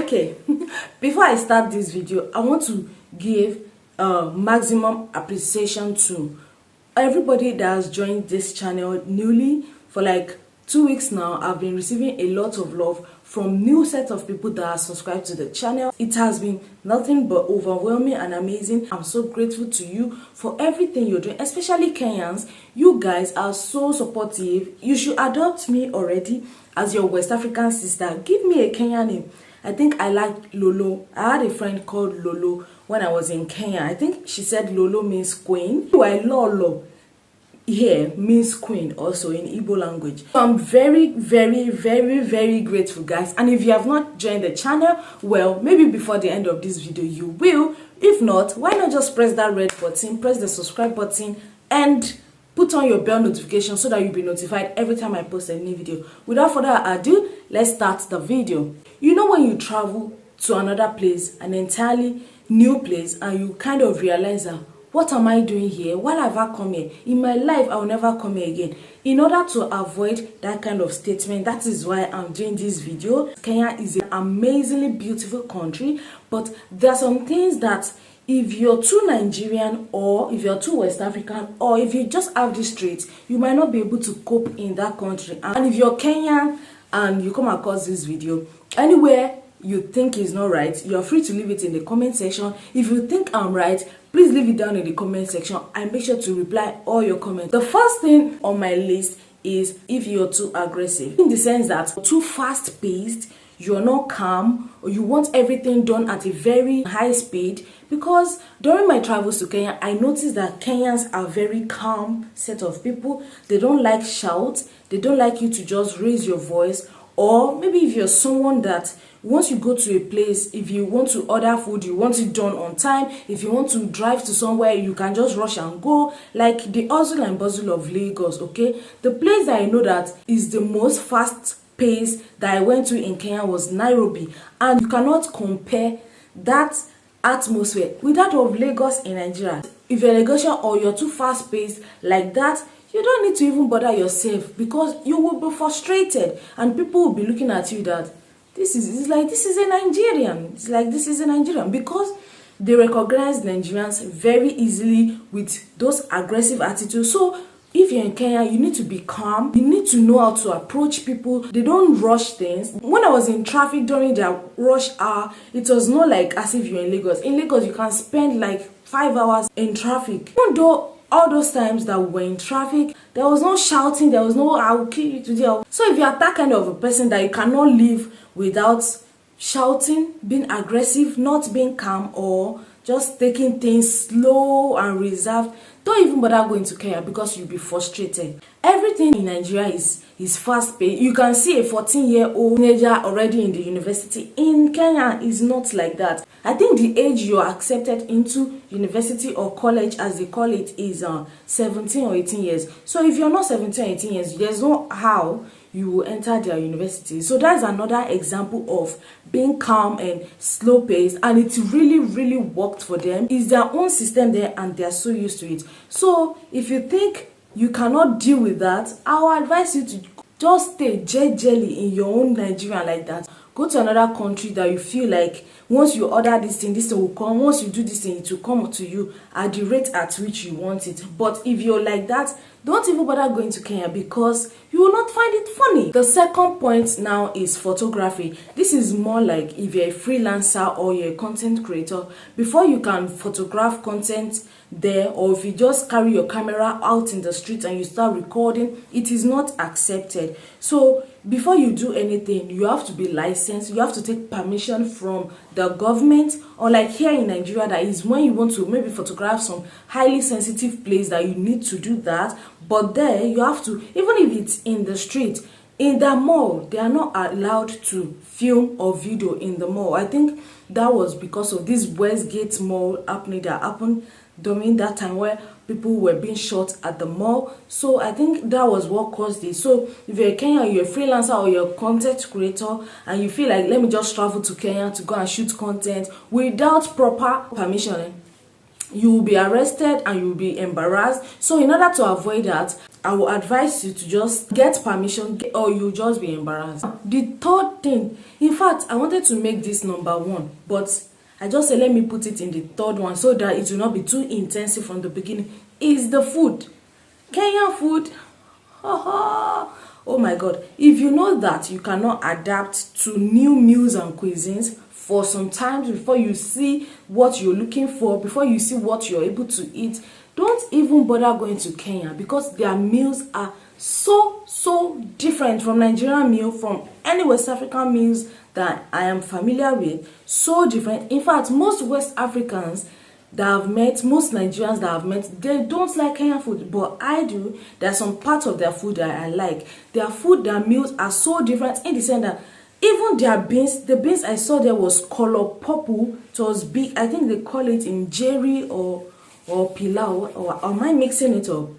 Okay, before I start this video, I want to give maximum appreciation to everybody that has joined this channel newly. For like 2 weeks now, I've been receiving a lot of love from new set of people that are subscribed to the channel. It has been nothing but overwhelming and amazing. I'm so grateful to you for everything you're doing, especially Kenyans. You guys are so supportive. You should adopt me already as your West African sister. Give me a Kenyan name. I think I like Lolo. I had a friend called Lolo when I was in Kenya. I think she said Lolo means queen. While Lolo here means queen also in Igbo language. So I'm very grateful, guys. And if you have not joined the channel, well, maybe before the end of this video you will. If not, why not just press that red button, press the subscribe button, and put on your bell notification so that you'll be notified every time I post a new video. Without further ado, let's start the video. You know, when you travel to another place, an entirely new place, and you kind of realize that, what am I doing here? Why have I come here? In my life, I will never come here again. In order to avoid that kind of statement, that is why I'm doing this video. Kenya is an amazingly beautiful country, but there are some things that if you're too Nigerian, or if you're too West African, or if you just have this trait, you might not be able to cope in that country. And if you're Kenyan and you come across this video, anywhere you think is not right, you're free to leave it in the comment section. If you think I'm right, please leave it down in the comment section. I make sure to reply all your comments. The first thing on my list is if you're too aggressive, in the sense that too fast paced, you're not calm, or you want everything done at a very high speed. Because during my travels to Kenya, I noticed that Kenyans are very calm set of people. They don't like shouts. They don't like you to just raise your voice. Or maybe if you're someone that once you go to a place, if you want to order food, you want it done on time. If you want to drive to somewhere, you can just rush and go. Like the hustle and bustle of Lagos, okay? The place that I know that is the most fast pace that I went to in Kenya was Nairobi. And you cannot compare that atmosphere with that of Lagos in Nigeria. If you're a Lagosian or you're too fast paced like that, you don't need to even bother yourself, because you will be frustrated and people will be looking at you that this is a Nigerian. It's like this is a Nigerian, because they recognize Nigerians very easily with those aggressive attitudes. So if you're in Kenya, you need to be calm. You need to know how to approach people. They don't rush things. When I was in traffic during their rush hour, it was not like as if you're in Lagos. In Lagos, you can spend like 5 hours in traffic. Even though all those times that we were in traffic, there was no shouting, there was no "I will kill you today." So if you are that kind of a person that you cannot live without shouting, being aggressive, not being calm, or just taking things slow and reserved, don't even bother going to Kenya, because you'll be frustrated. Everything in Nigeria is fast paced. You can see a 14-year-old teenager already in the university. In Kenya, is not like that. I think the age you are accepted into university or college, as they call it, is 17 or 18 years. So if you're not 17 or 18 years, there's no how you will enter their university. So that's another example of being calm and slow paced, and it really worked for them. It's their own system there and they're so used to it. So if you think you cannot deal with that, I will advise you to just stay jelly in your own Nigeria like that. Go to another country that you feel like once you order this thing will come. Once you do this thing, it will come to you at the rate at which you want it. But if you're like that, don't even bother going to Kenya, because you will not find it funny. The second point now is photography. This is more like if you're a freelancer or you're a content creator. Before you can photograph content there, or if you just carry your camera out in the street and you start recording, it is not accepted. So before you do anything, you have to be licensed. You have to take permission from the government. Or like here in Nigeria, that is when you want to maybe photograph some highly sensitive place, that you need to do that. But there you have to, even if it's in the street, in the mall, they are not allowed to film or video in the mall. I think that was because of this Westgate Mall happening that happened during that time, where people were being shot at the mall. So I think that was what caused it. So if you're a Kenyan, you're a freelancer or you're a content creator, and you feel like, let me just travel to Kenya to go and shoot content without proper permission, you will be arrested and you will be embarrassed. So in order to avoid that, I will advise you to just get permission, or you'll just be embarrassed. The third thing, in fact, I wanted to make this number 1, but I just said let me put it in the third one so that it will not be too intensive from the beginning, is the food. Kenyan food. Oh my God. If you know that you cannot adapt to new meals and cuisines for some time before you see what you're looking for, before you see what you're able to eat, don't even bother going to Kenya, because their meals are so different from Nigerian meal, from any West African meals that I am familiar with. So different. In fact, most West Africans that I've met, most Nigerians that I've met, they don't like Kenyan food, but I do. There's some parts of their food that I like. Their food, their meals are so different in the sense that even their beans, the beans I saw there was color purple. It was big. I think they call it in jerry or pilau, or am I mixing it up?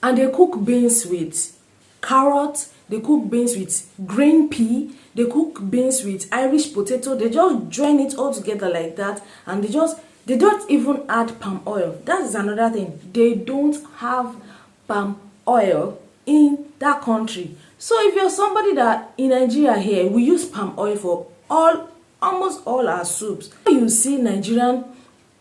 And they cook beans with carrot, they cook beans with green pea, they cook beans with Irish potato. They just join it all together like that, and they don't even add palm oil. That is another thing. They don't have palm oil in that country. So if you're somebody that in Nigeria here, we use palm oil for almost all our soups. You see Nigerian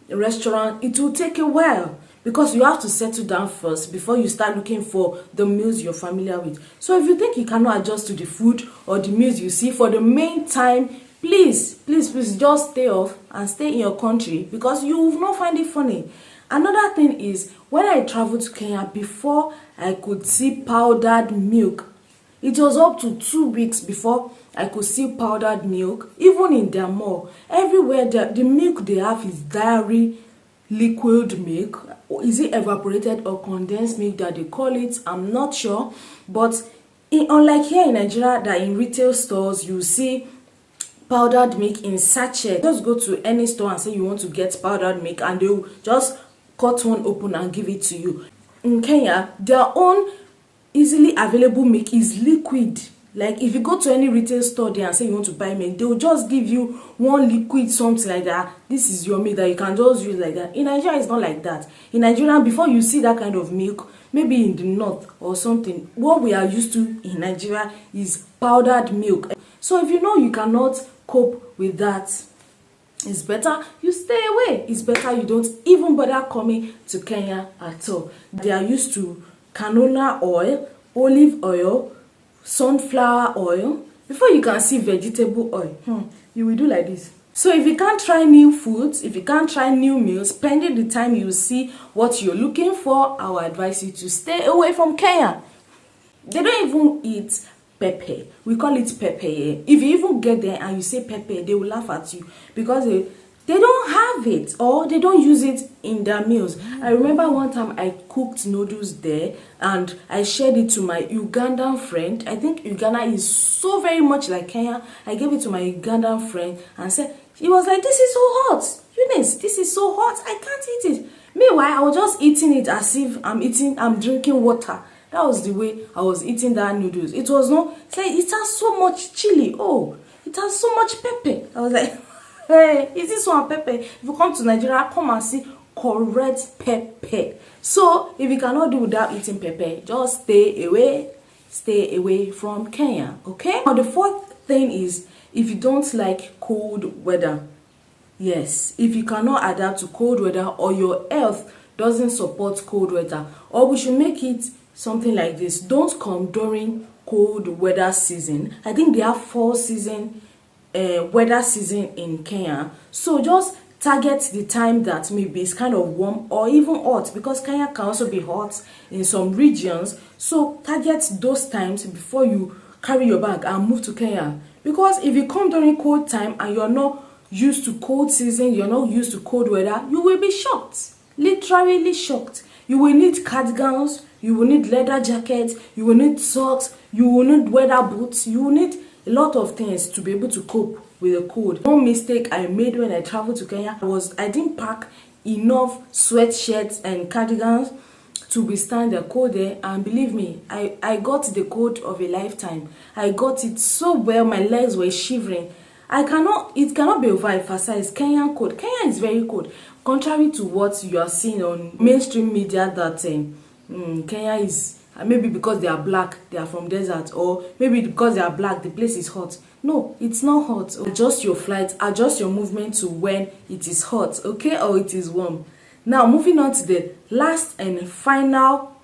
restaurant, it will take a while, because you have to settle down first before you start looking for the meals you're familiar with. So if you think you cannot adjust to the food or the meals you see for the main time, please just stay off and stay in your country, because you will not find it funny. Another thing is, when I traveled to Kenya, before I could see powdered milk, it was up to 2 weeks before I could see powdered milk, even in their mall. Everywhere, the milk they have is dairy liquid milk. Is it evaporated or condensed milk that they call it? I'm not sure. But unlike here in Nigeria, that in retail stores you see powdered milk in sachet. Just go to any store and say you want to get powdered milk, and they will just cut one open and give it to you. In Kenya, their own easily available milk is liquid. Like if you go to any retail store there and say you want to buy milk, they will just give you one liquid, something like that. This is your milk that you can just use like that. In Nigeria, it's not like that. In Nigeria, before you see that kind of milk, maybe in the north or something, what we are used to in Nigeria is powdered milk. So if you know you cannot cope with that, it's better you stay away. It's better you don't even bother coming to Kenya at all. They are used to canola oil, olive oil, sunflower oil. Before you can see vegetable oil, you will do like this. So if you can't try new foods, if you can't try new meals, pending the time you see what you're looking for, I will advise you to stay away from Kenya. They don't even eat pepper. We call it pepper here. If you even get there and you say pepper, they will laugh at you, because they don't have it, or they don't use it in their meals. I remember one time I cooked noodles there and I shared it to my Ugandan friend. I think Uganda is so very much like Kenya. I gave it to my Ugandan friend and said, he was like, this is so hot. Eunice, this is so hot. I can't eat it. Meanwhile, I was just eating it as if I'm drinking water. That was the way I was eating that noodles. It was not, it's like, it has so much chili. Oh, it has so much pepper. I was like, hey, is this one pepper? If you come to Nigeria, come and see correct pepper. So if you cannot do without eating pepper, just stay away from Kenya, okay? Now the fourth thing is, if you don't like cold weather, yes, if you cannot adapt to cold weather, or your health doesn't support cold weather, or we should make it something like this: don't come during cold weather season. I think they have 4 season weather season in Kenya. So just target the time that maybe it's kind of warm or even hot, because Kenya can also be hot in some regions. So target those times before you carry your bag and move to Kenya. Because if you come during cold time and you're not used to cold season, you're not used to cold weather, you will be shocked, literally shocked. You will need cardigans, you will need leather jackets, you will need socks, you will need weather boots, you will need a lot of things to be able to cope with the cold. One mistake I made when I traveled to Kenya was I didn't pack enough sweatshirts and cardigans to withstand the cold there, and believe me, I got the cold of a lifetime. I got it so well, my legs were shivering. It cannot be overemphasized. Kenyan cold. Kenya is very cold. Contrary to what you are seeing on mainstream media that Kenya is, maybe because they are black, they are from desert, or maybe because they are black, the place is hot. No, it's not hot. Adjust your flight, adjust your movement to when it is hot, okay, or it is warm. Now, moving on to the last and final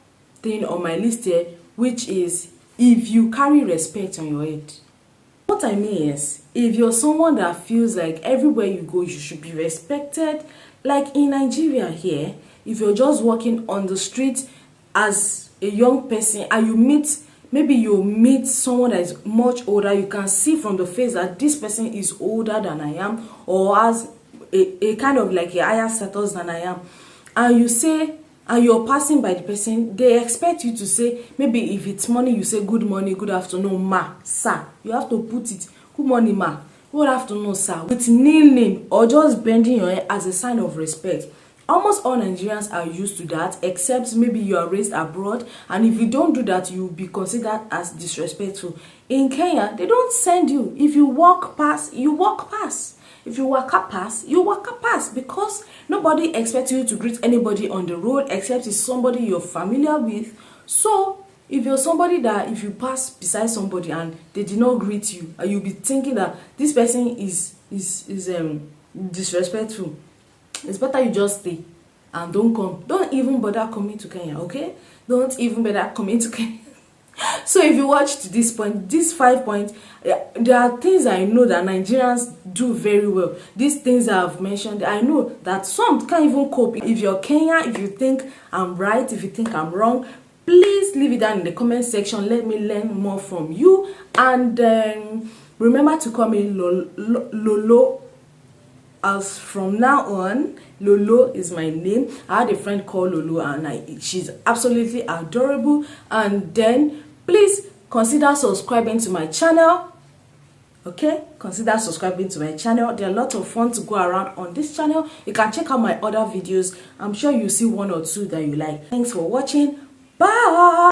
thing on my list here, which is if you carry respect on your head. What I mean is, if you're someone that feels like everywhere you go, you should be respected, like in Nigeria here, if you're just walking on the street as a young person and maybe you meet someone that is much older, you can see from the face that this person is older than I am, or has a kind of like a higher status than I am, and you say, and you're passing by the person, they expect you to say, maybe if it's morning, you say good morning, good afternoon, ma, sir. You have to put it, good morning, ma, good afternoon, sir, with kneeling or just bending your head as a sign of respect. Almost all Nigerians are used to that, except maybe you are raised abroad, and if you don't do that, you will be considered as disrespectful. In Kenya, they don't send you. If you walk past, you walk past. If you walk up past, you walk up past, because nobody expects you to greet anybody on the road except it's somebody you're familiar with. So if you're somebody that if you pass beside somebody and they did not greet you, and you'll be thinking that this person is disrespectful, it's better you just stay and don't come. Don't even bother coming to Kenya, okay? Don't even bother coming to Kenya. So if you watch to this point, these 5 points, there are things I know that Nigerians do very well. These things I've mentioned, I know that some can't even cope. If you're Kenya, if you think I'm right, if you think I'm wrong, please leave it down in the comment section. Let me learn more from you. And remember to call me Lolo. As from now on, Lolo is my name. I had a friend called Lolo, and she's absolutely adorable. And then please consider subscribing to my channel. Okay, consider subscribing to my channel. There are a lot of fun to go around on this channel. You can check out my other videos. I'm sure you'll see one or two that you like. Thanks for watching. Bye.